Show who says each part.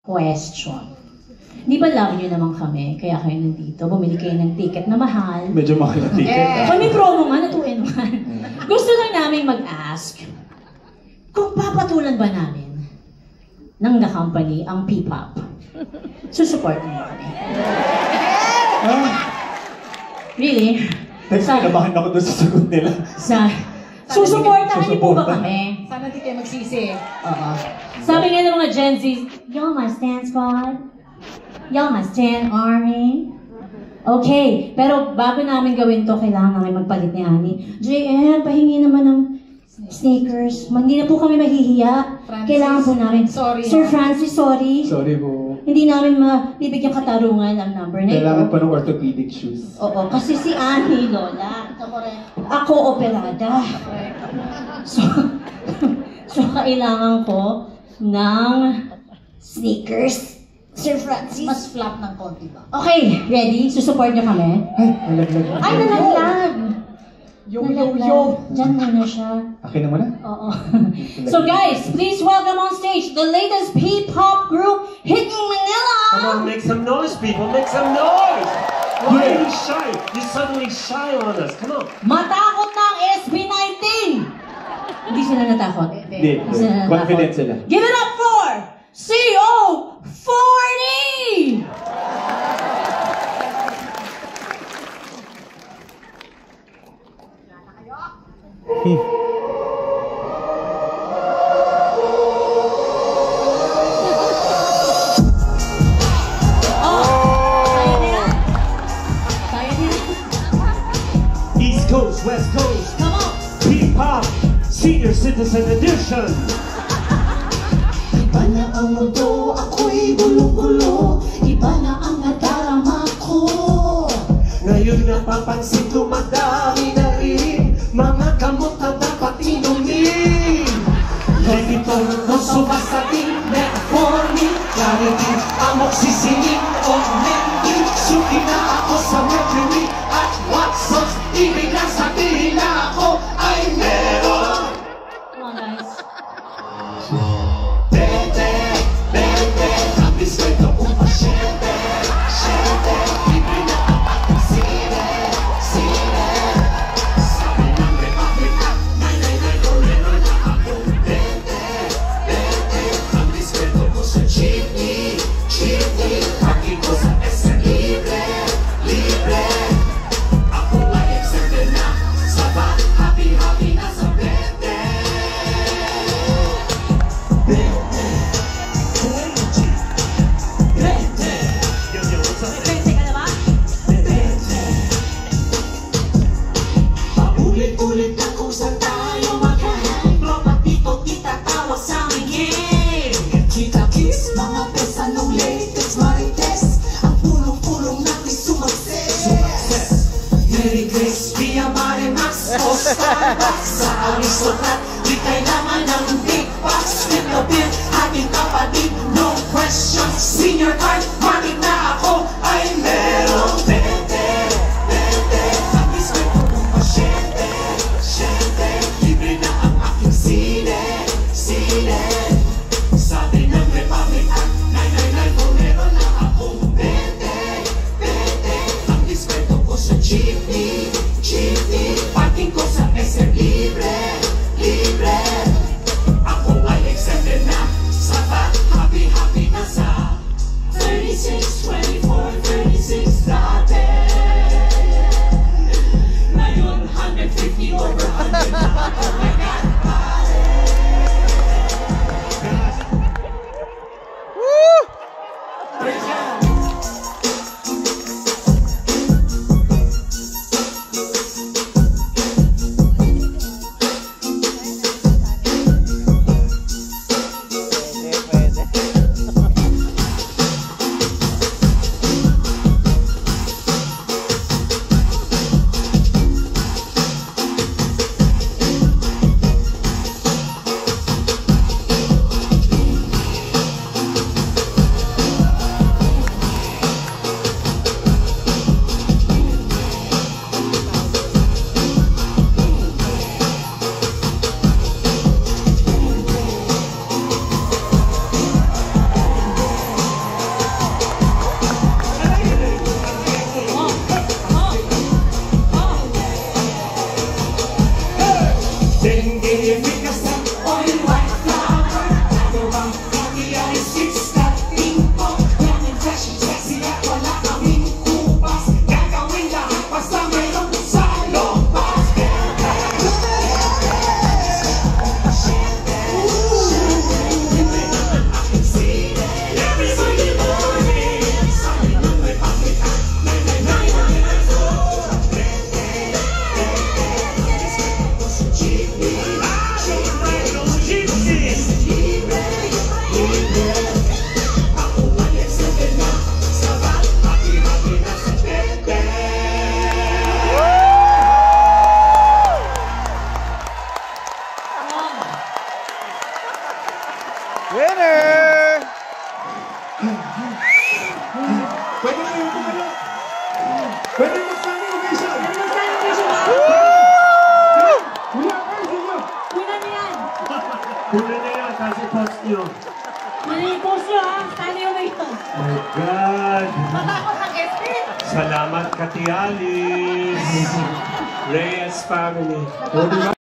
Speaker 1: question. Di ba love nyo naman kami, kaya kayo nandito, bumili kayo ng ticket na mahal.
Speaker 2: Medyo mahal na ticket.
Speaker 1: May promo nga na 2 in 1. Gusto lang namin mag-ask, kung papatulan ba namin ng The Company ang P-pop, susupport niyo kami. Really?
Speaker 2: Nabahan ako doon sa sagot nila.
Speaker 1: Susuportahan niyo po ba kami?
Speaker 3: Sana di kayo magsisi.
Speaker 1: Sabi nga ng mga Gen Z, y'all my stand squad? Y'all my stand army? Okay, pero bago namin gawin to, kailangan namin magpalit ni Ani. JM, pahingi naman ng sneakers. Hindi na po kami mahihiya.
Speaker 3: Francis,
Speaker 1: kailangan po namin.
Speaker 3: Sorry.
Speaker 1: Sir Francis, sorry.
Speaker 2: Sorry po.
Speaker 1: Hindi namin mabibigyan katarungan ang number na ito.
Speaker 2: Kailangan pa ng orthopedic shoes.
Speaker 1: Oo, kasi si Ani, Lola. Ako operada. So kailangan ko ng sneakers. Sir Francis.
Speaker 3: Mas flat ng konti ba?
Speaker 1: Okay, ready? Susupport niyo kami?
Speaker 2: Ay, nalaglag.
Speaker 1: Ay, nalaglag!
Speaker 3: Yo.
Speaker 1: Diyan muna siya.
Speaker 2: Akin na muna?
Speaker 1: Oo. So guys, please welcome on stage the latest P-pop group hitting Manila!
Speaker 4: Come on, make some noise, people, make some noise! Why are you shy? You're suddenly shy on us, come on!
Speaker 1: Matakot na ang SB19! Hindi sila natakot.
Speaker 2: Hindi. Confident sila.
Speaker 1: Give it up for CO40!
Speaker 4: East Coast, West Coast,
Speaker 1: Come on!
Speaker 4: P-pop, Senior Citizen Edition!
Speaker 5: Iba na ang mundo, ako'y bulong-gulo. Iba na ang nadarama ko.
Speaker 4: Ngayon napapansin ko madami na rin mga gamot na dapat inumin. Limitor, Rosuvastatin, Metformin, Claritin, Amoxicillin, Augmentin. Suki na ako sa Mercury at Watson's. Ibig lang sabihin na ako ay meron.
Speaker 1: Come on, guys.
Speaker 4: Bente, bente, tapis ko ito kung pasyente. Syente, libre na ang aking sine, sine. Sabi ng Republic at 999 Torero na akong bente, bente. Tapis ko ito ko sa jeepney, jeepney. Parking ko sa SM Libre, libre. Ako ay excited na, sabat, happy, happy na sa bente.
Speaker 1: Pwede ka na ba?
Speaker 5: Paulit-ulit na kung saan tayo mag-hang. At dito itatawag sa aming game. Kita-kits, mga pesa nung latest marites. Ang pulong-pulong natin sumakses.
Speaker 4: Merry Grace, Via Mare Max, o Starbucks. Sa Aristocat, di kailangan ng big box. With the bill, ating kapatid, no questions. Senior card, market na ako ay meron. Bente, bente, tapis ko ito kung pasyente, syente. Libre na ang aking sine, sine. Sabi ng Republic at 999 kung meron na akong bente, bente. Ang diskwento ko sa jeepney, jeepney. Parking ko sa SM Libre, libre. Ako ay excited na,
Speaker 2: Pwede mo yung tumayo. Pwede mo standing ovation.
Speaker 1: Ano mo sa ovation ba?
Speaker 2: Kuya, guys, inyo.
Speaker 1: Kunan niyo yan.
Speaker 6: Kunin na yan kasi post nyo.
Speaker 1: Kunan yung post nyo ha. Standing ovation.
Speaker 6: Oh God!
Speaker 3: Matakot ang SP.
Speaker 6: Salamat, Kati Alice! Reyes family.
Speaker 2: O, diba?